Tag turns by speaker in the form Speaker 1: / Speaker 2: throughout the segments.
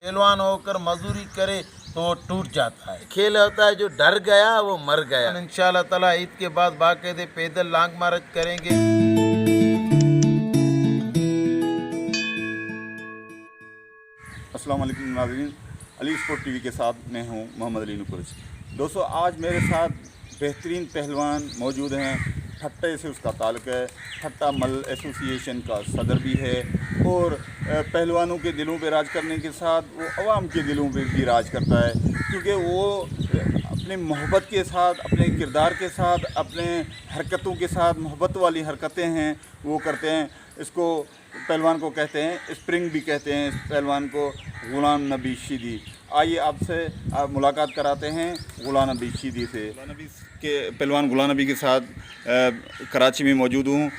Speaker 1: पहलवान होकर मजदूरी करे तो वो टूट जाता है। खेल होता है जो डर गया वो मर गया। इंशाल्लाह ताला ईद के बाद बाकायदे पैदल लांग मार्च करेंगे।
Speaker 2: अस्सलाम वालेकुम नाज़रीन, अली स्पोर्ट टीवी के साथ मैं हूं मोहम्मद अली नुकुरच। दोस्तों, आज मेरे साथ बेहतरीन पहलवान मौजूद हैं। ठट्टे से उसका ताल्लुक़ है, ठट्टा मल एसोसिएशन का सदर भी है और पहलवानों के दिलों पे राज करने के साथ वो अवाम के दिलों पे भी राज करता है, क्योंकि वो अपने मोहब्बत के साथ, अपने किरदार के साथ, अपने हरकतों के साथ मोहब्बत वाली हरकतें हैं वो करते हैं। इसको पहलवान को कहते हैं, स्प्रिंग भी कहते हैं इस पहलवान को, गुलाम नबी शीदी। आइए आपसे मुलाकात कराते हैं गुलाम नबी शीदी से। गुलाम नबी के पहलवान गुलाम नबी के साथ कराची में मौजूद हूँ,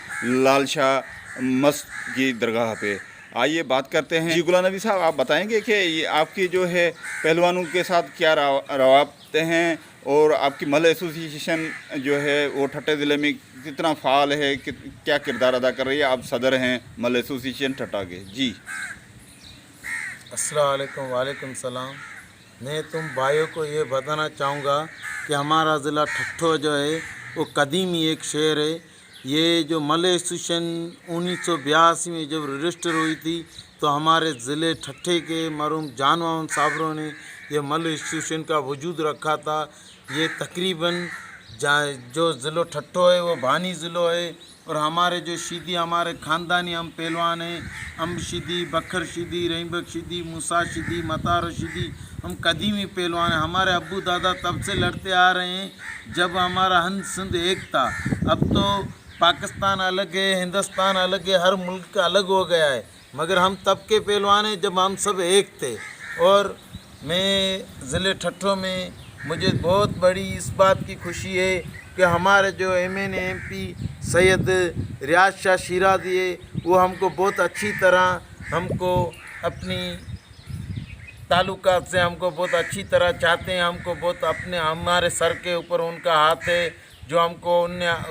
Speaker 2: लाल शाह मस्जिद की दरगाह पे। आइए बात करते हैं। जी गुलाम नबी साहब, आप बताएंगे कि ये आपकी जो है पहलवानों के साथ क्या रवाबते हैं और आपकी मल एसोसिएशन जो है वो ठट्टे ज़िले में कितना फ़ाल है, क्या किरदार अदा कर रही है? आप सदर हैं मल एसोसिएशन ठट्टा के। जी
Speaker 1: अस्सलाम वालेकुम। वालेकुम सलाम। मैं तुम भाइयों को ये बताना चाहूँगा कि हमारा ज़िला ठट्ठो जो है वो कदीमी एक शहर है। ये जो मल एसोसिएशन 1982 में जब रजिस्टर हुई थी तो हमारे ज़िले ठट्ठे के मरहूम जानवान साबरों ने ये मल एसोसिएशन का वजूद रखा था। ये तकरीबन जो ज़िलो ठट्ठो है वो बानी ज़िलो है और हमारे जो शीदी हमारे ख़ानदानी हम पहलवान हैं, अम्ब शीदी, बकर शीदी, रहीमबक शीदी, मूसा शीदी, मतार शीदी, हम कदीमी पहलवान हैं। हमारे अब्बू दादा तब से लड़ते आ रहे हैं जब हमारा हिंद सिंध एक था। अब तो पाकिस्तान अलग है, हिंदुस्तान अलग है, हर मुल्क का अलग हो गया है, मगर हम तब के पहलवान हैं जब हम सब एक थे। और मैं ज़िले ठट्ठो में मुझे बहुत बड़ी इस बात की खुशी है कि हमारे जो MNA MP सैयद रियाज शाह शिराज़ी है वो हमको बहुत अच्छी तरह हमको अपनी ताल्लुकात से हमको बहुत अच्छी तरह चाहते हैं। हमको बहुत अपने हमारे सर के ऊपर उनका हाथ है जो हमको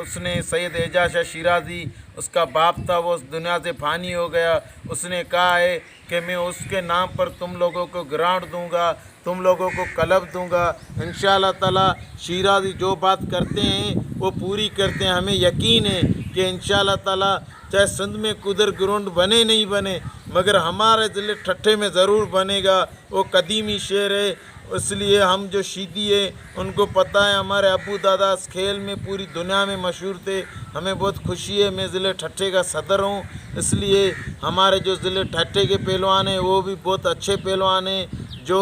Speaker 1: उसने सैयद एजाज शाह शिराज़ी उसका बाप था, वो उस दुनिया से फ़ानी हो गया। उसने कहा है कि मैं उसके नाम पर तुम लोगों को ग्रांट दूंगा, तुम लोगों को क्लब दूंगा। इंशाल्लाह ताला शिराज़ी जो बात करते हैं वो पूरी करते हैं। हमें यकीन है कि इंशाल्लाह ताला चाहे सिंध में कुदर ग्राउंड बने नहीं बने मगर हमारे ज़िले ठट्ठे में ज़रूर बनेगा। वो कदीमी शहर है, इसलिए हम जो शीदी है उनको पता है हमारे अबू दादा इस खेल में पूरी दुनिया में मशहूर थे। हमें बहुत खुशी है, मैं ज़िले ठट्ठे का सदर हूँ, इसलिए हमारे जो ज़िले ठट्ठे के पहलवान हैं वो भी बहुत अच्छे पहलवान हैं जो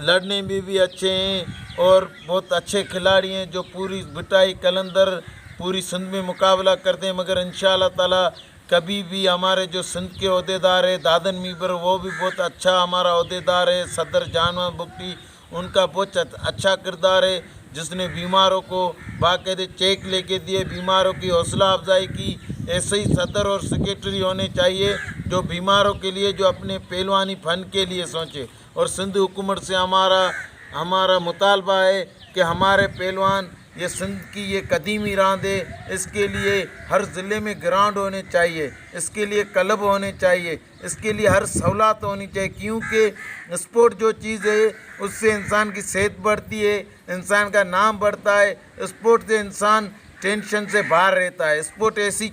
Speaker 1: लड़ने में भी अच्छे हैं और बहुत अच्छे खिलाड़ी हैं जो पूरी बिटाई कलंदर पूरी सिंध में मुकाबला करते हैं। मगर इंशाल्लाह ताला कभी भी हमारे जो सिंध के अहदेदार है दादन मीबर वो भी बहुत अच्छा हमारा अहदेदार है, सदर जानवर बुकटी उनका बहुत अच्छा किरदार है जिसने बीमारों को बाकायदे चेक लेके दिए, बीमारों की हौसला अफजाई की। ऐसे ही सदर और सेक्रेटरी होने चाहिए जो बीमारों के लिए, जो अपने पहलवानी फ़न के लिए सोचे। और सिंध हुकूमत से हमारा मुतालबा है कि हमारे पहलवान ये सिंध की ये कदीमी रांद है, इसके लिए हर ज़िले में ग्राउंड होने चाहिए, इसके लिए क्लब होने चाहिए, इसके लिए हर सहूलत होनी चाहिए। क्योंकि स्पोर्ट जो चीज़ है उससे इंसान की सेहत बढ़ती है, इंसान का नाम बढ़ता है। स्पोर्ट से इंसान टेंशन से बाहर रहता है। स्पोर्ट ऐसी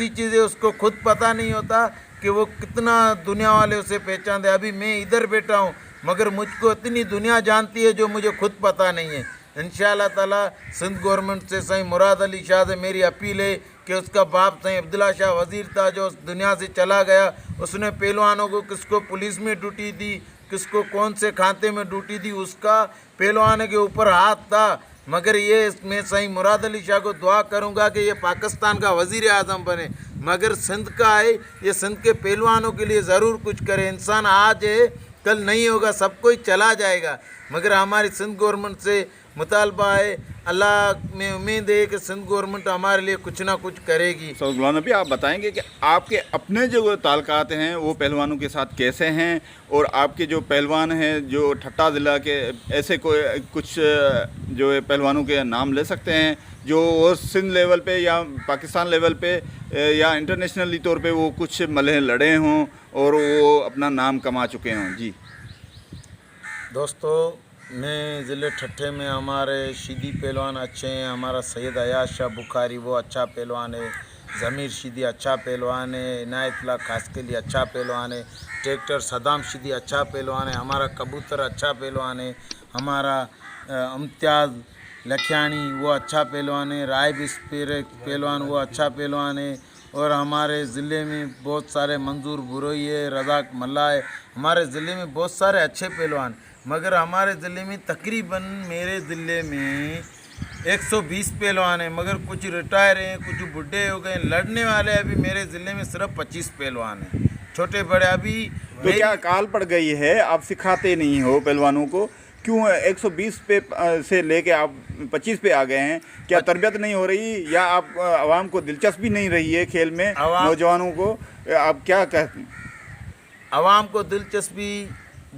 Speaker 1: चीज़ है उसको खुद पता नहीं होता कि वो कितना दुनिया वाले उसे पहचानते। अभी मैं इधर बैठा हूँ मगर मुझको इतनी दुनिया जानती है जो मुझे खुद पता नहीं है। इंशाल्लाह ताला सिंध गवर्नमेंट से सही मुराद अली शाह से मेरी अपील है कि उसका बाप सही अब्दुल्ला शाह वज़ीर था जो उस दुनिया से चला गया। उसने पहलवानों को किसको पुलिस में ड्यूटी दी, किसको कौन से खाते में ड्यूटी दी, उसका पहलवान के ऊपर हाथ था। मगर ये मैं सही मुराद अली शाह को दुआ करूँगा कि ये पाकिस्तान का वज़ीर आज़म बने, मगर सिंध का है, ये सिंध के पहलवानों के लिए ज़रूर कुछ करे। इंसान आज है कल नहीं होगा, सब कोई चला जाएगा, मगर हमारी सिंध गवर्नमेंट से मुतालबा है। अल्लाह में उम्मीद है कि सिंध गवर्नमेंट हमारे लिए कुछ ना कुछ करेगी।
Speaker 2: सर गुलाम नबी, आप बताएंगे कि आपके अपने जो ताल्लुकात हैं वो पहलवानों के साथ कैसे हैं, और आपके जो पहलवान हैं जो ठट्टा ज़िला के, ऐसे कोई कुछ जो है पहलवानों के नाम ले सकते हैं जो वो सिंध लेवल पे या पाकिस्तान लेवल पे या इंटरनेशनली तौर पे वो कुछ मलह लड़े हों और वो अपना नाम कमा चुके हों? जी
Speaker 1: दोस्तों, मैं ज़िले ठट्ठे में हमारे शीदी पहलवान अच्छे हैं। हमारा सैयद अयाज शाह बुखारी वो अच्छा पहलवान है। ज़मीर शीदी अच्छा पहलवान है। इनायतुल्लाह खास के लिए अच्छा पहलवान है। ट्रैक्टर सदाम शीदी अच्छा पहलवान है। हमारा कबूतर अच्छा पहलवान है। हमारा इम्तियाज़ लखियानी वो अच्छा पहलवान है। राय बिस्पेर पहलवान वो अच्छा पहलवान है। और हमारे ज़िले में बहुत सारे मंजूर बुरोई है, रज़ाक मल्ला है। हमारे ज़िले में बहुत सारे अच्छे पहलवान, मगर हमारे ज़िले में तकरीबन मेरे ज़िले में 120 पहलवान हैं, मगर कुछ रिटायर हैं, कुछ बुढ़े हो गए। लड़ने वाले अभी मेरे ज़िले में सिर्फ 25 पहलवान हैं, छोटे बड़े। अभी
Speaker 2: तो क्या काल पड़ गई है, आप सिखाते नहीं हो पहलवानों को? क्यों 120 पे से लेके आप 25 पे आ गए हैं? क्या तरबियत नहीं हो रही, या आप आवाम को दिलचस्पी नहीं रही है खेल में, नौजवानों को? आप क्या कहते हैं?
Speaker 1: आवाम को दिलचस्पी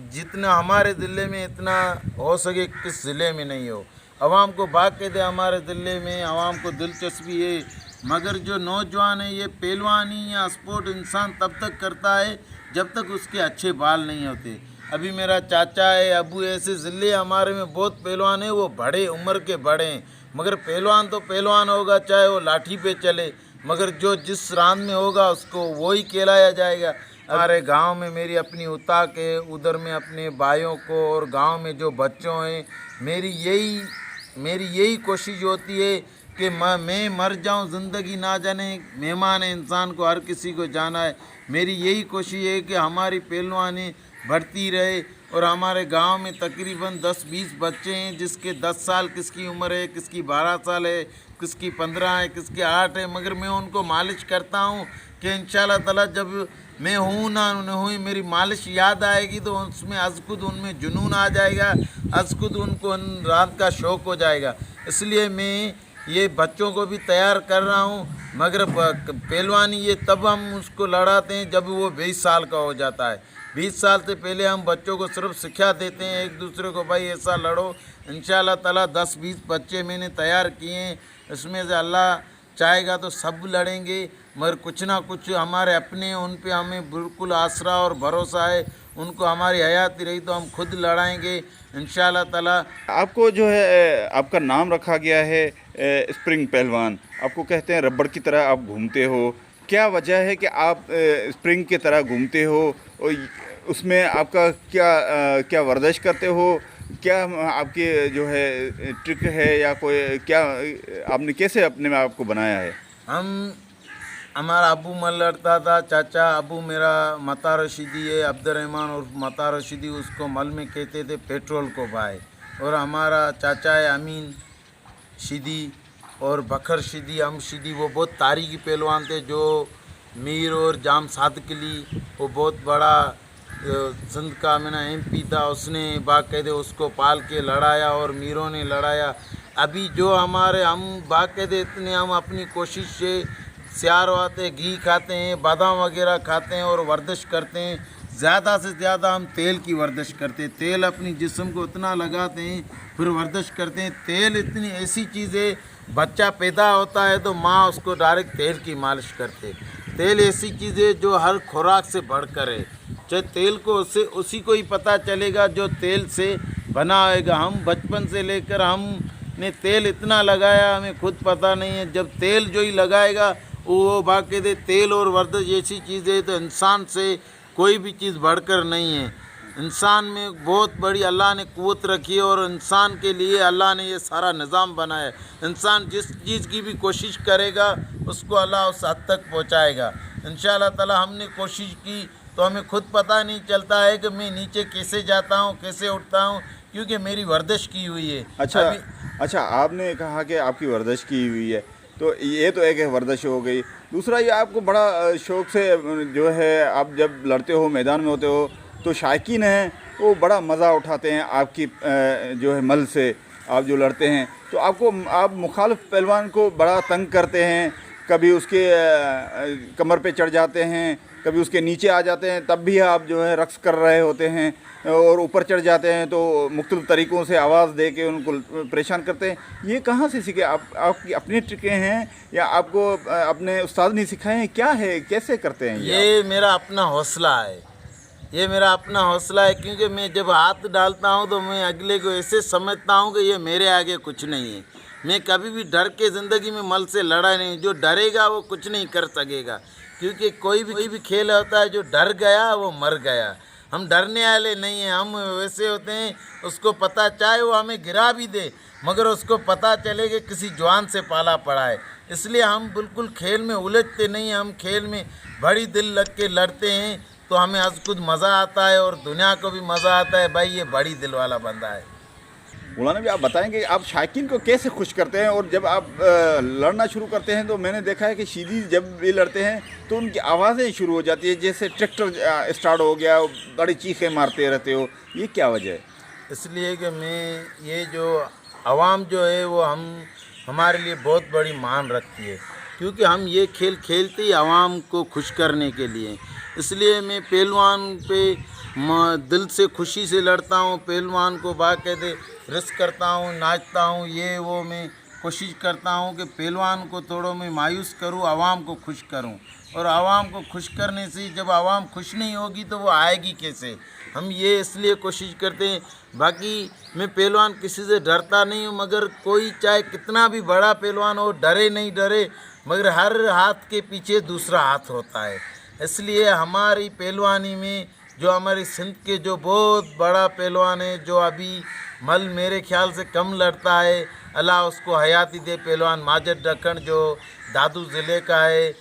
Speaker 1: जितना हमारे ज़िले में इतना हो सके किस ज़िले में नहीं हो। आवाम को बाकायदे हमारे ज़िले में आवाम को दिलचस्पी है, मगर जो नौजवान है ये पहलवानी या स्पोर्ट इंसान तब तक करता है जब तक उसके अच्छे बाल नहीं होते। अभी मेरा चाचा है, अबू, ऐसे ज़िले हमारे में बहुत पहलवान है, वो बड़े उम्र के बड़े हैं, मगर पहलवान तो पहलवान होगा चाहे वो लाठी पे चले, मगर जो जिस रान में होगा उसको वो ही कहलाया जाएगा। हमारे गांव में मेरी अपनी उताक है, उधर में अपने भाइयों को और गांव में जो बच्चों हैं, मेरी यही कोशिश होती है कि मैं मर जाऊं, ज़िंदगी ना जाने, मेहमान है, इंसान को हर किसी को जाना है। मेरी यही कोशिश है कि हमारी पहलवानी बढ़ती रहे। और हमारे गांव में तकरीबन 10-20 बच्चे हैं, जिसके 10 साल किसकी उम्र है, किसकी 12 साल है, किसकी 15 है, किसके 8 है, मगर मैं उनको मालिश करता हूं कि इंशाल्लाह ताला जब मैं हूँ ना हुई, मेरी मालिश याद आएगी तो उसमें अज़खुद उनमें जुनून आ जाएगा, अज़खुद उनको रात का शौक़ हो जाएगा। इसलिए मैं ये बच्चों को भी तैयार कर रहा हूँ, मगर पहलवानी ये तब हम उसको लड़ाते हैं जब वो 20 साल का हो जाता है। 20 साल से पहले हम बच्चों को सिर्फ सिखा देते हैं एक दूसरे को, भाई ऐसा लड़ो। इंशाल्लाह ताला 10-20 बच्चे मैंने तैयार किए हैं, इसमें से अल्लाह चाहेगा तो सब लड़ेंगे, मगर कुछ ना कुछ हमारे अपने उन पे हमें बिल्कुल आसरा और भरोसा है। उनको हमारी हयाती रही तो हम खुद लड़ाएंगे इंशाल्लाह ताला। आपको
Speaker 2: जो है आपका नाम रखा गया है स्प्रिंग पहलवान, आपको कहते हैं रबड़ की तरह आप घूमते हो। क्या वजह है कि आप स्प्रिंग की तरह घूमते हो, और उसमें आपका क्या वर्जिश करते हो? क्या आपकी जो है ट्रिक है, या कोई क्या आपने कैसे अपने में आपको बनाया है?
Speaker 1: हमारा अबू मल लड़ता था, चाचा अबू मेरा मता रशीदी है, अब्दुर्रहमान और मता रशीदी, उसको मल में कहते थे पेट्रोल को भाई। और हमारा चाचा है अमीन शीदी और बकर शीदी, हम शीदी, वो बहुत तारीखी पहलवान थे। जो मीर और जाम सादकली, वो बहुत बड़ा सिंध का मेरा MP था, उसने बाकायदे उसको पाल के लड़ाया और मीरों ने लड़ाया। अभी जो हमारे हम बाकायदे इतने हम अपनी कोशिश से स्यार आते, घी खाते हैं, बादाम वगैरह खाते हैं और वर्जिश करते हैं। ज़्यादा से ज़्यादा हम तेल की वर्जिश करते हैं, तेल अपनी जिस्म को इतना लगाते हैं, फिर वर्जिश करते हैं। तेल इतनी ऐसी चीज़ है, बच्चा पैदा होता है तो माँ उसको डायरेक्ट तेल की मालिश करते। तेल ऐसी चीज़ है जो हर खुराक से बढ़कर है, चाहे तेल को उससे उसी को ही पता चलेगा जो तेल से बना होगा। हम बचपन से लेकर हमने तेल इतना लगाया, हमें खुद पता नहीं है। जब तेल जो ही लगाएगा वो बाकायदे तेल और वर्जिश ऐसी चीज़ है तो इंसान से कोई भी चीज़ बढ़कर नहीं है। इंसान में बहुत बड़ी अल्लाह ने क़ुव्वत रखी है और इंसान के लिए अल्लाह ने ये सारा निज़ाम बनाया है। इंसान जिस चीज़ की भी कोशिश करेगा उसको अल्लाह उस हद तक पहुँचाएगा इंशाअल्लाह ताला। हमने कोशिश की तो हमें खुद पता नहीं चलता है कि मैं नीचे कैसे जाता हूँ, कैसे उठता हूँ, क्योंकि मेरी वर्जिश की हुई है।
Speaker 2: अच्छा, आपने कहा कि आपकी वर्जिश की हुई है, तो ये तो एक वर्जिश हो गई। दूसरा, ये आपको बड़ा शौक़ से जो है आप जब लड़ते हो, मैदान में होते हो, तो शायकीन हैं वो बड़ा मज़ा उठाते हैं आपकी जो है मल से। आप जो लड़ते हैं तो आप मुखालिफ पहलवान को बड़ा तंग करते हैं, कभी उसके कमर पे चढ़ जाते हैं, कभी उसके नीचे आ जाते हैं, तब भी आप जो है रक्स कर रहे होते हैं, और ऊपर चढ़ जाते हैं तो मुख्तलिफ तरीक़ों से आवाज़ दे के उनको परेशान करते हैं। ये कहाँ से सीखे? आपकी अपनी ट्रिकें हैं या आपको अपने उस्ताद ने सिखाए हैं? क्या है, कैसे करते हैं
Speaker 1: ये मेरा अपना हौसला है, ये मेरा अपना हौसला है, क्योंकि मैं जब हाथ डालता हूँ तो मैं अगले को ऐसे समझता हूँ कि ये मेरे आगे कुछ नहीं है। मैं कभी भी डर के ज़िंदगी में मल से लड़ा नहीं। जो डरेगा वो कुछ नहीं कर सकेगा, क्योंकि कोई भी खेल होता है, जो डर गया वो मर गया। हम डरने वाले नहीं हैं, हम वैसे होते हैं, उसको पता चाहे वो हमें गिरा भी दे मगर उसको पता चले कि किसी जवान से पाला पड़ा है। इसलिए हम बिल्कुल खेल में उलझते नहीं हैं, हम खेल में बड़ी दिल लग के लड़ते हैं तो हमें आज खुद मज़ा आता है और दुनिया को भी मज़ा आता है, भाई ये बड़ी दिल वाला बंदा है।
Speaker 2: मौलाना भी आप बताएंगे आप शायकीन को कैसे खुश करते हैं? और जब आप लड़ना शुरू करते हैं तो मैंने देखा है कि सीधी जब भी लड़ते हैं तो उनकी आवाज़ें शुरू हो जाती है, जैसे ट्रैक्टर स्टार्ट हो गया, बड़ी चीखें मारते रहते हो, ये क्या वजह है?
Speaker 1: इसलिए कि मैं ये जो आवाम जो है वो हमारे लिए बहुत बड़ी मान रखती है, क्योंकि हम ये खेल खेलते ही आवाम को खुश करने के लिए। इसलिए मैं पहलवान पे दिल से खुशी से लड़ता हूँ, पहलवान को बाकायदे रिस्क करता हूँ, नाचता हूँ, ये वो मैं कोशिश करता हूँ कि पहलवान को थोड़ा मैं मायूस करूँ, आवाम को खुश करूँ। और आवाम को खुश करने से जब आवाम खुश नहीं होगी तो वो आएगी कैसे? हम ये इसलिए कोशिश करते हैं। बाकी मैं पहलवान किसी से डरता नहीं हूँ, मगर कोई चाहे कितना भी बड़ा पहलवान हो, डरे नहीं डरे, मगर हर हाथ के पीछे दूसरा हाथ होता है। इसलिए हमारी पहलवानी में जो हमारी सिंध के जो बहुत बड़ा पहलवान है, जो अभी मल मेरे ख्याल से कम लड़ता है, अल्लाह उसको हयाती दे, पहलवान माजिद ढक्कन जो दादू ज़िले का है,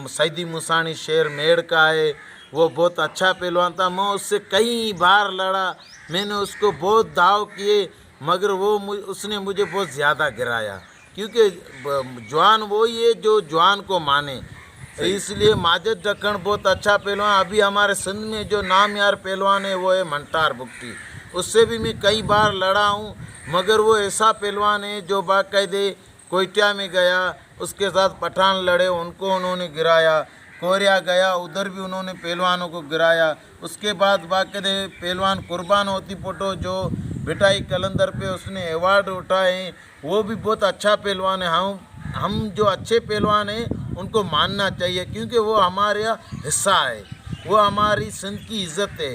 Speaker 1: सईदी मुसानी शेर मेड़ का है, वो बहुत अच्छा पहलवान था। मैं उससे कई बार लड़ा, मैंने उसको बहुत दाव किए, मगर उसने मुझे बहुत ज़्यादा गिराया, क्योंकि जवान वही है जो जवान को माने। इसलिए माजिद ढक्कन बहुत अच्छा पहलवान। अभी हमारे सिंध में जो नाम यार पहलवान है वो है मंटार बुगटी, उससे भी मैं कई बार लड़ा हूँ, मगर वो ऐसा पहलवान है जो बाकायदे कोयटा में गया, उसके साथ पठान लड़े, उनको उन्होंने गिराया, कोरिया गया, उधर भी उन्होंने पहलवानों को गिराया। उसके बाद बाकायदे पहलवान कुर्बान होती फोटो जो बिटाई कलंदर पे उसने अवार्ड उठाए, वो भी बहुत अच्छा पहलवान है। हम जो अच्छे पहलवान हैं उनको मानना चाहिए, क्योंकि वो हमारे हिस्सा है, वो हमारी सिंध की इज़्ज़त है।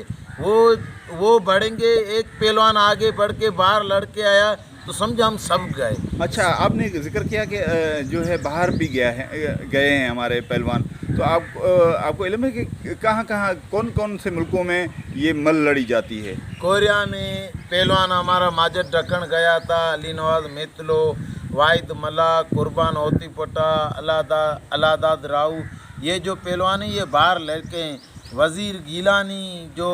Speaker 1: वो बढ़ेंगे, एक पहलवान आगे बढ़ के बाहर लड़के आया तो समझो हम सब गए।
Speaker 2: अच्छा, आपने जिक्र किया कि जो है बाहर भी गए हैं हमारे पहलवान, तो आपको इल्म है कि कहाँ कौन कौन से मुल्कों में ये मल लड़ी जाती है?
Speaker 1: कोरिया में पहलवान हमारा माजिद ढक्कन गया था, अली नवाज मितलो, वाहिद मला, कुर्बान होती पोटा, अलादाद राऊ, ये जो पहलवान है ये बाहर लड़के हैं। वज़ीर गीलानी जो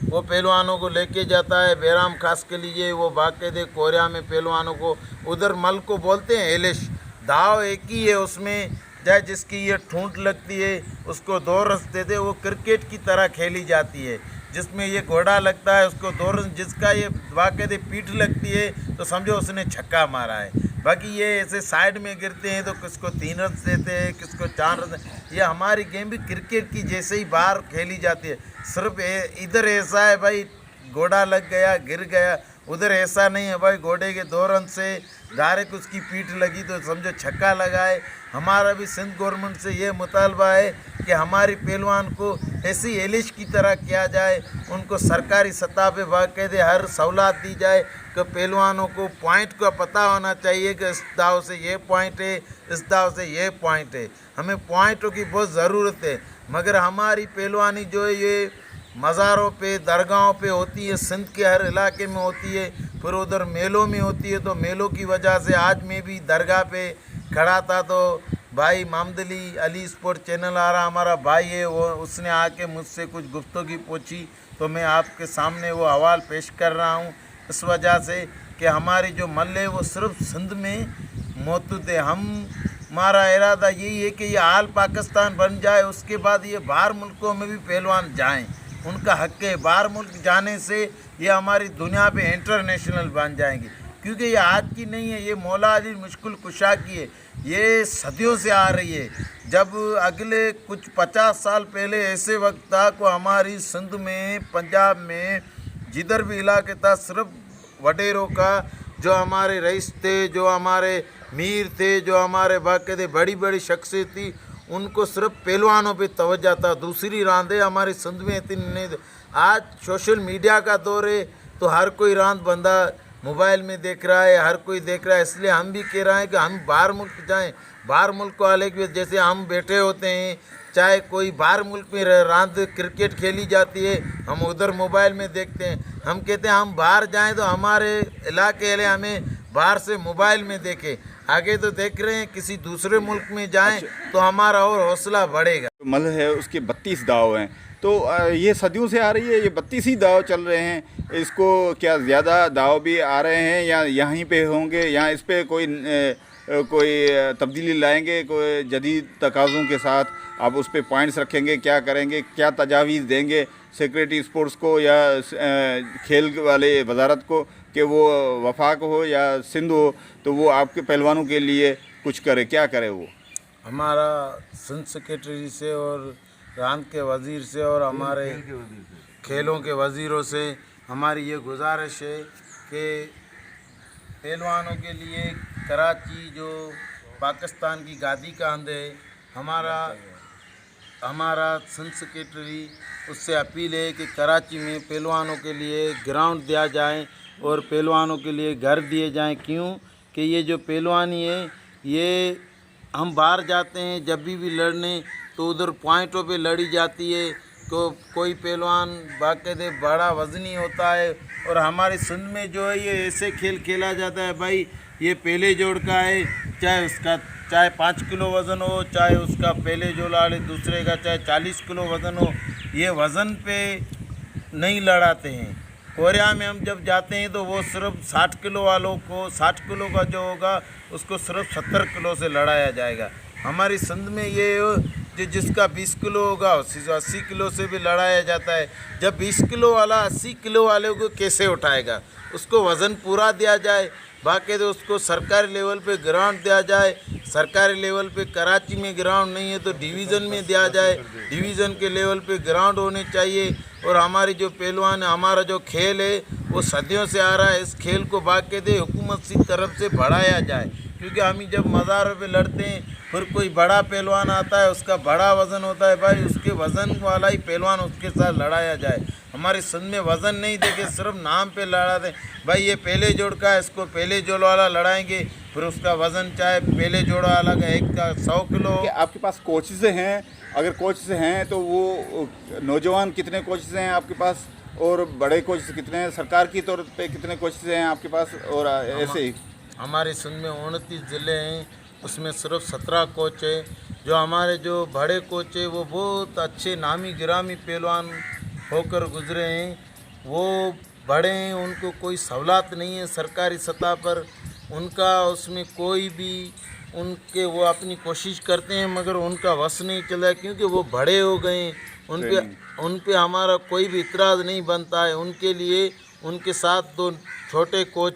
Speaker 1: वो पहलवानों को लेके जाता है बैराम खास के लिए, वो बाकायदे कोरिया में पहलवानों को, उधर मल को बोलते हैं एलिश, दाव एक ही है उसमें, चाहे जिसकी ये ठूंठ लगती है उसको 2 रस दे दे, वो क्रिकेट की तरह खेली जाती है। जिसमें ये घोड़ा लगता है उसको 2 रन, जिसका ये बाकायदे पीठ लगती है तो समझो उसने छक्का मारा है। बाकी ये ऐसे साइड में गिरते हैं तो किसको 3 रन देते हैं, किसको 4 रन। ये हमारी गेम भी क्रिकेट की जैसे ही बाहर खेली जाती है। सिर्फ इधर ऐसा है भाई घोड़ा लग गया गिर गया, उधर ऐसा नहीं है भाई, घोड़े के 2 रन से डायरेक्ट उसकी पीठ लगी तो समझो छक्का लगाए। हमारा भी सिंध गवर्नमेंट से ये मुतालबा है कि हमारी पहलवान को ऐसी एलिश की तरह किया जाए, उनको सरकारी सतह पे बाकायदे हर सहूलत दी जाए कि पहलवानों को पॉइंट का पता होना चाहिए कि इस दाव से ये पॉइंट है, इस दाव से ये पॉइंट है। हमें पॉइंटों की बहुत ज़रूरत है, मगर हमारी पहलवानी जो है ये मज़ारों पे, दरगाहों पे होती है, सिंध के हर इलाके में होती है, फिर उधर मेलों में होती है। तो मेलों की वजह से आज मैं भी दरगाह पे खड़ा था तो भाई मामदली अली स्पोर्ट चैनल आ रहा हमारा भाई है, वो उसने आके मुझसे कुछ गुफ्तगू पूछी तो मैं आपके सामने वो हवाल पेश कर रहा हूँ, इस वजह से कि हमारी जो मल है वो सिर्फ सिंध में मौजूद है। हमारा इरादा यही है कि ये आल पाकिस्तान बन जाए, उसके बाद ये बाहर मुल्कों में भी पहलवान जाएं, उनका हक है। बाहर मुल्क जाने से ये हमारी दुनिया पे इंटरनेशनल बन जाएंगी। क्योंकि ये आज की नहीं है, ये मौला अली मुश्किल कुशा की है, ये सदियों से आ रही है। जब अगले कुछ 50 साल पहले ऐसे वक्त था को हमारी सिंध में, पंजाब में, जिधर भी इलाके था, सिर्फ वडेरों का, जो हमारे रईस थे, जो हमारे मीर थे, जो हमारे बाकायदे बड़ी बड़ी शख्सियत थी, उनको सिर्फ पहलवानों पे तवज्जो था, दूसरी रांदें हमारी सिंध में इतनी नहीं। आज सोशल मीडिया का दौर है तो हर कोई रांद बंदा मोबाइल में देख रहा है, हर कोई देख रहा है। इसलिए हम भी कह रहे हैं कि हम बाहर मुल्क जाएं, बाहर मुल्क वाले के जैसे हम बैठे होते हैं, चाहे कोई बाहर मुल्क में रांद क्रिकेट खेली जाती है, हम उधर मोबाइल में देखते हैं। हम कहते हैं हम बाहर जाएं तो हमारे इलाके वाले हमें बाहर से मोबाइल में देखें। आगे तो देख रहे हैं किसी दूसरे मुल्क में जाएं तो हमारा और हौसला बढ़ेगा।
Speaker 2: मल है उसके 32 दाव हैं, तो ये सदियों से आ रही है, ये 32 ही दाव चल रहे हैं। इसको क्या ज़्यादा दाव भी आ रहे हैं या यहीं पे होंगे, या इस पे कोई तब्दीली लाएंगे, कोई जदीद तकाज़ों के साथ आप उस पे पॉइंट्स रखेंगे, क्या करेंगे, क्या तजावीज़ देंगे सेक्रेटरी स्पोर्ट्स को या खेल वाले वजारत को कि वो वफाक हो या सिंध हो, तो वो आपके पहलवानों के लिए कुछ करे, क्या करे वो?
Speaker 1: हमारा सिंध सेक्रेटरी से और रांद के वज़ीर से और हमारे खेलों के वज़ीरों से हमारी ये गुजारिश है कि पहलवानों के लिए कराची जो पाकिस्तान की गादी का अंद है, हमारा सिंध सेक्रेटरी उससे अपील है कि कराची में पहलवानों के लिए ग्राउंड दिया जाए और पहलवानों के लिए घर दिए जाएं। क्यों कि ये जो पहलवानी है, ये हम बाहर जाते हैं जब भी लड़ने तो उधर पॉइंटों पे लड़ी जाती है, तो कोई पहलवान बाकायदे बड़ा वज़नी होता है। और हमारे सिंध में जो है ये ऐसे खेल खेला जाता है, भाई ये पहले जोड़ का है, चाहे 5 किलो वज़न हो, चाहे उसका पहले जोड़ वाले दूसरे का चाहे 40 किलो वज़न हो, ये वज़न पे नहीं लड़ाते हैं। कोरिया में हम जब जाते हैं तो वो सिर्फ 60 किलो वालों को, 60 किलो का जो होगा उसको सिर्फ 70 किलो से लड़ाया जाएगा। हमारी सिंध में ये जिसका 20 किलो होगा 80 किलो से भी लड़ाया जाता है। जब 20 किलो वाला 80 किलो वाले को कैसे उठाएगा, उसको वज़न पूरा दिया जाए, बाकायदे उसको सरकारी लेवल पे ग्राउंड दिया जाए। सरकारी लेवल पे कराची में ग्राउंड नहीं है तो डिवीज़न में दिया जाए, डिवीज़न के लेवल पे ग्राउंड होने चाहिए। और हमारी जो पहलवान है, हमारा जो खेल है वो सदियों से आ रहा है, इस खेल को बाकायदे हुकूमत की तरफ से बढ़ाया जाए। क्योंकि हम जब मज़ारों पे लड़ते हैं फिर कोई बड़ा पहलवान आता है, उसका बड़ा वज़न होता है, भाई उसके वज़न वाला ही पहलवान उसके साथ लड़ाया जाए। हमारे सिंध में वज़न नहीं देके सिर्फ नाम पे लड़ा दें, भाई ये पहले जोड़ का है, इसको पहले जोड़ वाला लड़ाएंगे, फिर उसका वज़न चाहे पहले जोड़ वाला का एक का 100 किलो।
Speaker 2: आपके पास कोचेज़ हैं? अगर कोचेज़ हैं तो वो नौजवान कितने कोचेज़ हैं आपके पास, और बड़े कोचेज़ कितने हैं? सरकार की तौर पे कितने कोचेज़ हैं आपके पास? और ऐसे ही
Speaker 1: हमारे सिंध में 29 ज़िले हैं, उसमें सिर्फ 17 कोच है। जो हमारे जो बड़े कोच है वो बहुत अच्छे नामी गिरामी पहलवान होकर गुजरे हैं, वो बड़े हैं, उनको कोई सहूलत नहीं है सरकारी सतह पर, उनका उसमें कोई भी उनके वो अपनी कोशिश करते हैं मगर उनका वश नहीं चला है, क्योंकि वो बड़े हो गए हैं। उन पे हमारा कोई भी इतराज़ नहीं बनता है। उनके लिए उनके साथ 2 छोटे कोच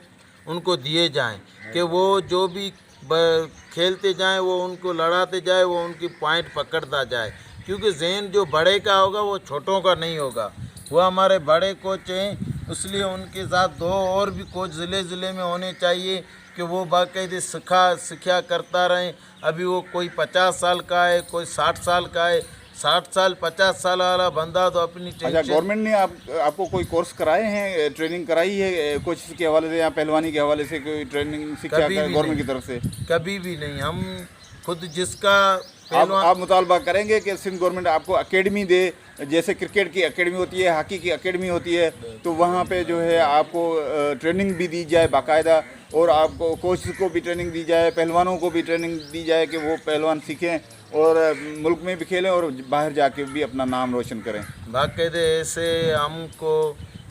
Speaker 1: उनको दिए जाएं कि वो जो भी खेलते जाएं वो उनको लड़ाते जाए, वो उनकी पॉइंट पकड़ता जाए। क्योंकि ज़हन जो बड़े का होगा वो छोटों का नहीं होगा। वो हमारे बड़े कोच हैं, इसलिए उनके साथ 2 और भी कोच ज़िले में होने चाहिए कि वो बाकायदे सिखा करता रहें। अभी वो कोई 50 साल का है, कोई 60 साल का है, 60 साल 50 साल वाला बंदा तो अपनी
Speaker 2: अच्छा, गवर्नमेंट ने आपको कोई कोर्स कराए हैं, ट्रेनिंग कराई है कोच के हवाले से या पहलवानी के हवाले से कोई ट्रेनिंग शिक्षा गवर्नमेंट की तरफ से?
Speaker 1: कभी भी नहीं। हम खुद जिसका
Speaker 2: आप मुतालबा करेंगे कि सिंध गवर्नमेंट आपको एकेडमी दे, जैसे क्रिकेट की एकेडमी होती है, हॉकी की एकेडमी होती है, तो वहाँ पे जो है आपको ट्रेनिंग भी दी जाए बाकायदा, और आपको कोच को भी ट्रेनिंग दी जाए, पहलवानों को भी ट्रेनिंग दी जाए कि वो पहलवान सीखें और मुल्क में भी खेलें और बाहर जाके भी अपना नाम रोशन करें।
Speaker 1: बाकायदे ऐसे हमको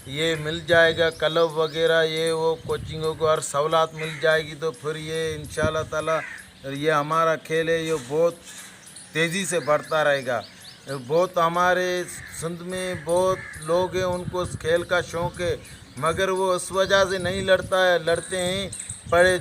Speaker 1: ये मिल जाएगा क्लब वगैरह, ये वो कोचिंगों को हर सहूलत मिल जाएगी, तो फिर ये इंशाल्लाह ताला ये हमारा खेल है, ये बहुत तेज़ी से बढ़ता रहेगा। बहुत हमारे सिंध में बहुत लोग हैं उनको इस खेल का शौक़ है, मगर वो उस वजह से नहीं लड़ते हैं।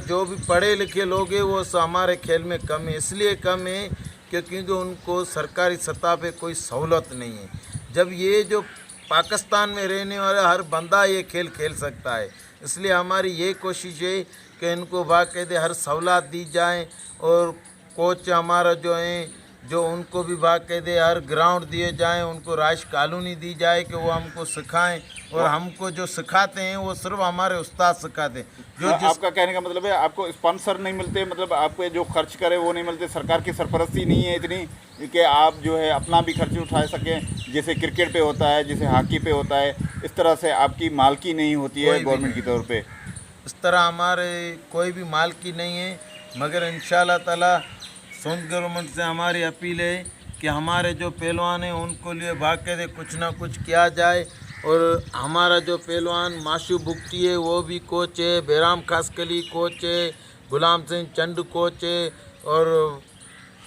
Speaker 1: जो भी पढ़े लिखे लोग हैं वो हमारे खेल में कम है, इसलिए कम है क्योंकि उनको सरकारी सतह पे कोई सहूलत नहीं है। जब ये जो पाकिस्तान में रहने वाला हर बंदा ये खेल खेल सकता है, इसलिए हमारी ये कोशिश है कि इनको बाकायदे हर सहूलत दी जाए और कोच हमारा जो हैं जो उनको भी बाकायदे हर ग्राउंड दिए जाएं, उनको राइश कॉलोनी दी जाए कि वो हमको सिखाएं और हमको जो सिखाते हैं वो सिर्फ हमारे उस्ताद सिखाते हैं।
Speaker 2: आपका कहने का मतलब है आपको स्पॉन्सर नहीं मिलते, मतलब आपको जो खर्च करे वो नहीं मिलते, सरकार की सरपरस्ती नहीं है इतनी कि आप जो है अपना भी खर्च उठा सकें, जैसे क्रिकेट पे होता है, जैसे हॉकी पे होता है, इस तरह से आपकी मालकी नहीं होती है गवर्नमेंट की तौर पे।
Speaker 1: इस तरह हमारे कोई भी मालकी नहीं है, मगर इंशाल्लाह ताला सिंध गवर्नमेंट से हमारी अपील है कि हमारे जो पहलवान हैं उनको लिए बाकायदे कुछ ना कुछ किया जाए। और हमारा जो पहलवान माशू बुगटी है वो भी कोच है, बैराम खासकली कोच है, गुलाम सिंह चंद कोच है, और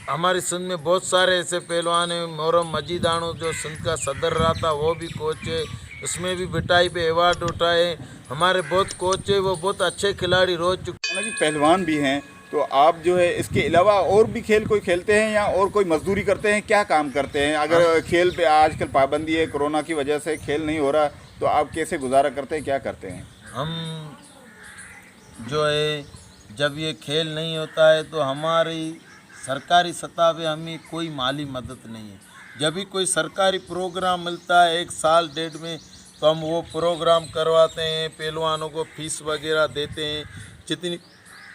Speaker 1: हमारे सिंध में बहुत सारे ऐसे पहलवान हैं। मोहरम मजीदानो जो सिंध का सदर रहा था वो भी कोच है, उसमें भी बिटाई पे अवार्ड उठाए। हमारे बहुत कोच है, वो बहुत अच्छे खिलाड़ी रोज चुके
Speaker 2: हैं। पहलवान भी हैं तो आप जो है इसके अलावा और भी खेल कोई खेलते हैं या और कोई मजदूरी करते हैं, क्या काम करते हैं? अगर खेल पे आजकल पाबंदी है, कोरोना की वजह से खेल नहीं हो रहा, तो आप कैसे गुजारा करते हैं, क्या करते हैं?
Speaker 1: हम जो है जब ये खेल नहीं होता है तो हमारी सरकारी सतह पे हमें कोई माली मदद नहीं है। जब भी कोई सरकारी प्रोग्राम मिलता है एक साल डेढ़ में तो हम वो प्रोग्राम करवाते हैं, पहलवानों को फीस वगैरह देते हैं जितनी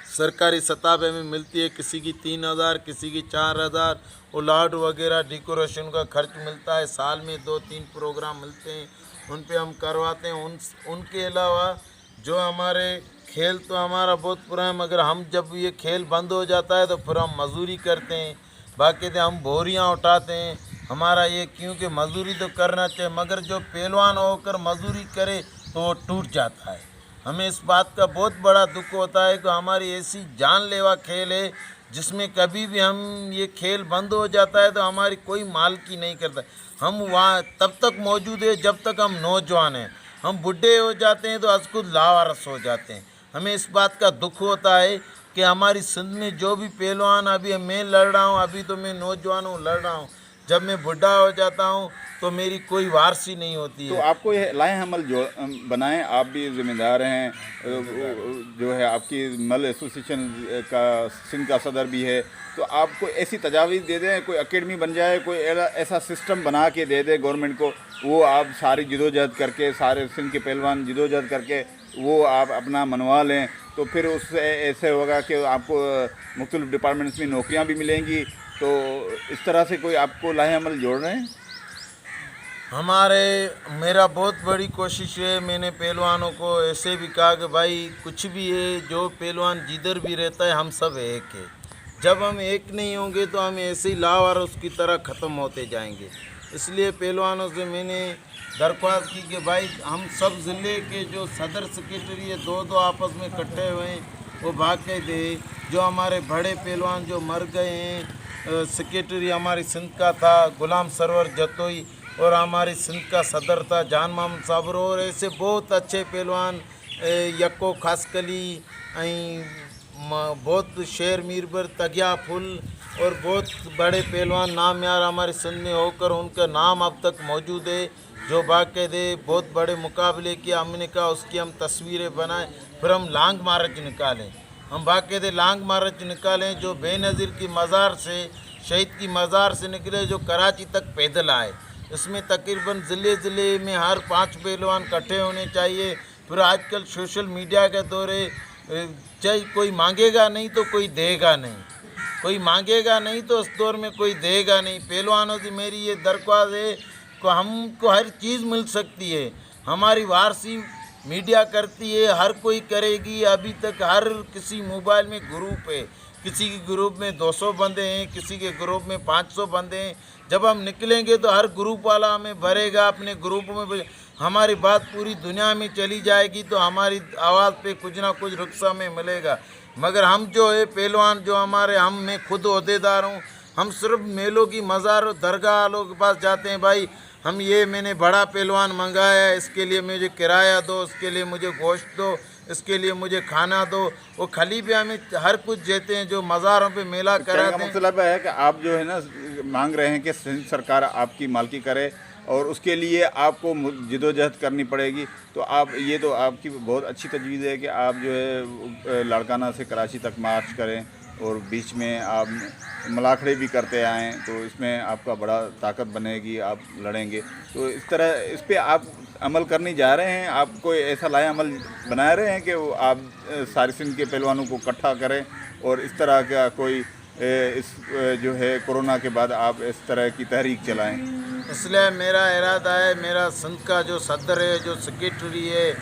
Speaker 1: सरकारी सतह पे हमें मिलती है, किसी की 3,000 किसी की 4,000, और लाड वगैरह डेकोरेशन का खर्च मिलता है। साल में 2-3 प्रोग्राम मिलते हैं, उन पे हम करवाते हैं। उनके अलावा जो हमारे खेल तो हमारा बहुत पुराना है, मगर हम जब ये खेल बंद हो जाता है तो फिर हम मजदूरी करते हैं, बाकी हम बोरियां उठाते हैं। हमारा ये क्योंकि मजदूरी तो करना चाहिए, मगर जो पहलवान होकर मजदूरी करे तो वो टूट जाता है। हमें इस बात का बहुत बड़ा दुख होता है कि हमारी ऐसी जानलेवा खेल है जिसमें कभी भी हम ये खेल बंद हो जाता है तो हमारी कोई मालकी नहीं करता। हम वहाँ तब तक मौजूद है जब तक हम नौजवान हैं, हम बूढ़े हो जाते हैं तो खुद लावारस हो जाते हैं। हमें इस बात का दुख होता है कि हमारी सिंध में जो भी पहलवान, अभी मैं लड़ रहा हूँ, अभी तो मैं नौजवान हूँ, लड़ रहा हूँ, जब मैं बुढ़ा हो जाता हूँ तो मेरी कोई वारसी नहीं होती है।
Speaker 2: तो आपको ये लाए हमल जो बनाएं, आप भी जिम्मेदार हैं, जो है आपकी मल एसोसिएशन का सिंध का सदर भी है, तो आपको ऐसी तजावीज़ दे दें, कोई एकेडमी बन जाए, कोई ऐसा सिस्टम बना के दे दे गवर्नमेंट को, वो आप सारी जिदोजहद करके, सारे सिंध के पहलवान जिदोजहद करके वो आप अपना मनवा लें, तो फिर उससे ऐसे होगा कि आपको मुख्तलिफ डिपार्टमेंट्स में नौकरियाँ भी मिलेंगी। तो इस तरह से कोई आपको लाहे अमल जोड़ रहे हैं?
Speaker 1: मेरा बहुत बड़ी कोशिश है। मैंने पहलवानों को ऐसे भी कहा कि भाई कुछ भी है, जो पहलवान जिधर भी रहता है हम सब एक है। जब हम एक नहीं होंगे तो हम ऐसे ही लावारिस की तरह ख़त्म होते जाएंगे। इसलिए पहलवानों से मैंने दरख्वास्त की कि भाई हम सब ज़िले के जो सदर सेक्रेटरी है दो आपस में इकट्ठे हुए हैं, वो बाकायदे जो हमारे बड़े पहलवान जो मर गए हैं, सेक्रेटरी हमारी सिंध का था गुलाम सरवर जतोई, और हमारी सिंध का सदर था जान मोहम्मद साबर, और ऐसे बहुत अच्छे पहलवान यको खासकली बहुत शेर मीरबर तगिया फुल और बहुत बड़े पहलवान नाम यार हमारे सिंध में होकर उनका नाम अब तक मौजूद है, जो बाकायदे बहुत बड़े मुकाबले किया। हमने कहा उसकी हम तस्वीरें बनाएं, फिर हम लांग मार्च निकालें, हम बाकायदे लांग मार्च निकालें जो बेनज़ीर की मज़ार से, शहीद की मज़ार से निकले, जो कराची तक पैदल आए। इसमें तकरीबन ज़िले में हर 5 पहलवान इकट्ठे होने चाहिए। फिर आजकल सोशल मीडिया के दौरे, चाहे कोई मांगेगा नहीं तो कोई देगा नहीं, कोई मांगेगा नहीं तो उस दौर में कोई देगा नहीं। पहलवानों से मेरी ये दरख्वास्त है कि हमको हर चीज़ मिल सकती है, हमारी वारसी मीडिया करती है, हर कोई करेगी। अभी तक हर किसी मोबाइल में ग्रुप है, किसी के ग्रुप में 200 बंदे हैं, किसी के ग्रुप में 500 बंदे हैं। जब हम निकलेंगे तो हर ग्रुप वाला हमें भरेगा, अपने ग्रुप में हमारी बात पूरी दुनिया में चली जाएगी, तो हमारी आवाज़ पे कुछ ना कुछ रुख्सा में मिलेगा। मगर हम जो है पहलवान जो हमारे, मैं खुद ओहदेदार हूँ, हम सिर्फ मेलों की मज़ार और दरगाह वालों के पास जाते हैं, भाई हम ये मैंने बड़ा पहलवान मंगाया है, इसके लिए मुझे किराया दो, इसके लिए मुझे गोश्त दो, इसके लिए मुझे खाना दो। वो खलीफे हमें हर कुछ देते हैं जो मज़ारों पे मेला कराते हैं।
Speaker 2: मतलब है कि आप जो है ना मांग रहे हैं कि सिंध सरकार आपकी मालकी करे और उसके लिए आपको जिदोजहद करनी पड़ेगी। तो आप ये तो आपकी बहुत अच्छी तजवीज़ है कि आप जो है लाड़काना से कराची तक मार्च करें और बीच में आप मलाखड़े भी करते आएँ, तो इसमें आपका बड़ा ताकत बनेगी, आप लड़ेंगे। तो इस तरह इस पे आप अमल करने जा रहे हैं, आप कोई ऐसा लाया अमल बना रहे हैं कि वो आप सारे सिंध के पहलवानों को इकट्ठा करें और इस तरह का कोई इस जो है कोरोना के बाद आप इस तरह की तहरीक चलाएं?
Speaker 1: इसलिए मेरा इरादा है, मेरा सिंध का जो सदर है, जो सेक्रेटरी है,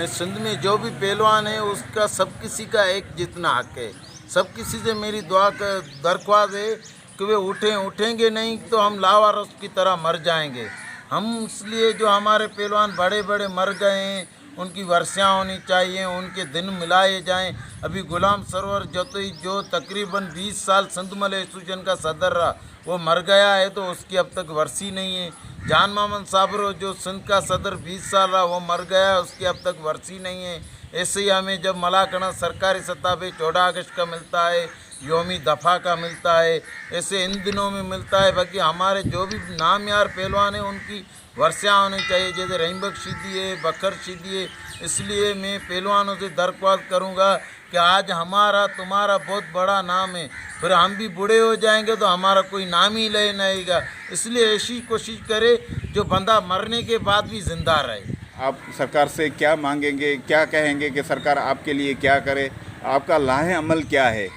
Speaker 1: सिंध में जो भी पहलवान है उसका सब किसी का एक जितना हक है। सब किसी से मेरी दुआ का दरख्वास्त है कि वे उठेंगे नहीं तो हम लावारिस की तरह मर जाएंगे। हम इसलिए जो हमारे पहलवान बड़े बड़े मर गए हैं उनकी वर्षियाँ होनी चाहिए, उनके दिन मिलाए जाएं। अभी गुलाम सरवर जतोई जो तकरीबन 20 साल सिंध मल एसोसिएशन का सदर रहा वो मर गया है, तो उसकी अब तक वर्षी नहीं है। जान मोहम्मद साबरो जो सिंध का सदर 20 साल रहा वो मर गया है, उसकी अब तक वर्षी नहीं है। ऐसे ही हमें जब मलाकना सरकारी सतह पे 14 अगस्त का मिलता है, योमी दफ़ा का मिलता है, ऐसे इन दिनों में मिलता है। बाकी हमारे जो भी नामयार पहलवान हैं उनकी वर्षियाँ होनी चाहिए, जैसे रहीम बख्श सिद्दी है, बकर सिद्दी है। इसलिए मैं पहलवानों से दरख्वास्त करूँगा कि आज हमारा तुम्हारा बहुत बड़ा नाम है, फिर हम भी बूढ़े हो जाएंगे तो हमारा कोई नाम ही ले नहीं। इसलिए ऐसी कोशिश करे जो बंदा मरने के बाद भी ज़िंदा रहे।
Speaker 2: आप सरकार से क्या मांगेंगे, क्या कहेंगे कि सरकार आपके लिए क्या करे, आपका लाहे अमल क्या है?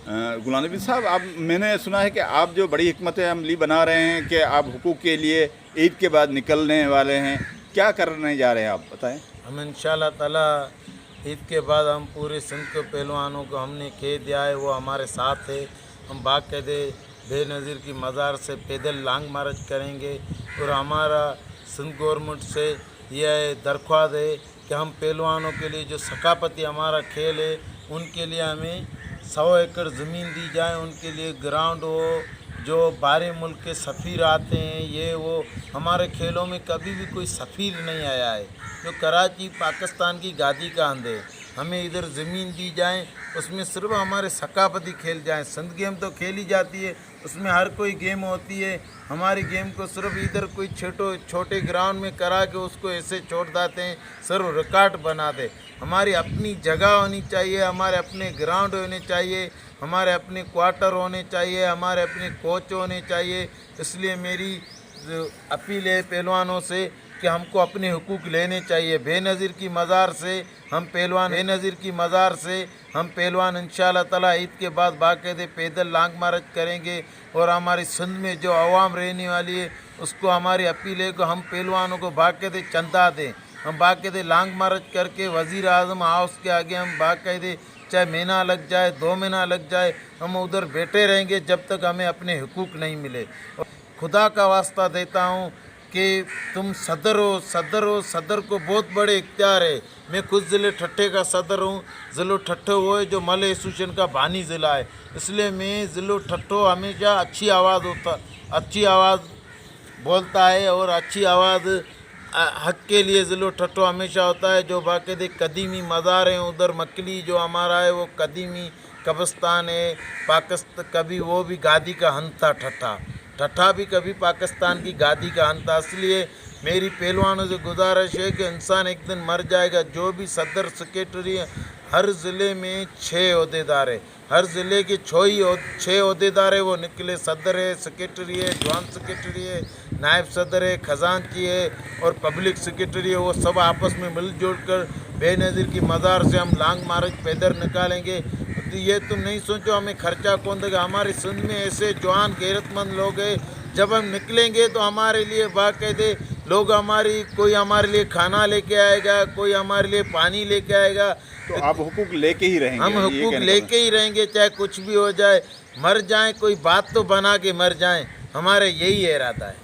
Speaker 2: गुलाम नबी साहब, आप मैंने सुना है कि आप जो बड़ी हिकमत अमली बना रहे हैं कि आप हुकूक के लिए ईद के बाद निकलने वाले हैं, क्या करने जा रहे हैं आप बताएं?
Speaker 1: हम इंशाअल्लाह ताला ईद के बाद हम पूरे सिंध के पहलवानों को हमने कह दिया है, वो हमारे साथ है। हम बाकायदे बेनज़ीर की मज़ार से पैदल लॉन्ग मार्च करेंगे और हमारा सिंध गवर्नमेंट से यह दरख्वास्त है कि हम पहलवानों के लिए जो सकाफती हमारा खेल है उनके लिए हमें 100 एकड़ ज़मीन दी जाए, उनके लिए ग्राउंड हो। जो बाहरी मुल्क के सफ़ीर आते हैं ये वो हमारे खेलों में कभी भी कोई सफ़ीर नहीं आया है। जो कराची पाकिस्तान की गादी का अंध है, हमें इधर ज़मीन दी जाए, उसमें सिर्फ हमारे सकाफती खेल जाएँ। सिंध गेम तो खेली जाती है, उसमें हर कोई गेम होती है। हमारी गेम को सिर्फ इधर कोई छोटे ग्राउंड में करा के उसको ऐसे छोड़ देते हैं, सिर्फ रिकॉर्ड बना दे। हमारी अपनी जगह होनी चाहिए, हमारे अपने ग्राउंड होने चाहिए, हमारे अपने क्वार्टर होने चाहिए, हमारे अपने कोच होने चाहिए। इसलिए मेरी अपील है पहलवानों से कि हमको अपने हुकूक लेने चाहिए। बेनज़ीर की मज़ार से हम पहलवान इंशाअल्लाह ताला ईद के बाद बाकायदे पैदल लॉन्ग मार्च करेंगे। और हमारी सिंध में जो आवाम रहने वाली है उसको हमारी अपील है कि हम पहलवानों को बाकायदे चंदा दें। हम बाकायदे लॉन्ग मार्च करके वज़ीर आज़म हाउस के आगे हम बाकायदे चाहे महीना लग जाए 2 महीना लग जाए हम उधर बैठे रहेंगे जब तक हमें अपने हुकूक नहीं मिले। खुदा का वास्ता देता हूँ कि तुम सदर हो, सदर को बहुत बड़े इख्तियार है। मैं खुद ज़िले ठट्ठे का सदर हूँ। ज़िलो ठट्ठो वो है जो मल एसोसिएशन का बानी ज़िला है, इसलिए मैं ज़िलो ठट्ठो हमेशा अच्छी आवाज़ बोलता है और अच्छी आवाज़ हक के लिए ज़िलो ठट्ठो हमेशा होता है। जो बाकायदे कदीमी मज़ार हैं उधर मकली जो हमारा है वो कदीमी कब्रिस्तान है। पाकिस्तान कभी वो भी गादी का हन था, ठट्ठा भी कभी पाकिस्तान की गादी का हन था। इसलिए मेरी पहलवानों से गुजारिश है कि इंसान एक दिन मर जाएगा। जो भी सदर सेक्रेटरी है, हर ज़िले में 6 ओहदेदार है, हर ज़िले के 6 ओहदेदार है। वो निकले सदर है, सेक्रेटरी है, जॉइंट सेक्रेटरी है, नायब सदर है, खजानची है और पब्लिक सेक्रेटरी है। वो सब आपस में मिलजुल कर बेनज़ीर की मज़ार से हम लॉन्ग मार्च पैदल निकालेंगे। तो ये तुम नहीं सोचो हमें खर्चा कौन देगा। हमारे सिंध में ऐसे जवान गैरतमंद लोग हैं, जब हम निकलेंगे तो हमारे लिए बाकायदे लोग कोई हमारे लिए खाना लेके आएगा, कोई हमारे लिए पानी लेके आएगा।
Speaker 2: तो आप हुकूक लेके ही रहेंगे?
Speaker 1: हम हुकूक लेके ही रहेंगे, चाहे कुछ भी हो जाए। मर जाएं कोई बात तो बना के मर जाएं, हमारे यही इरादा है।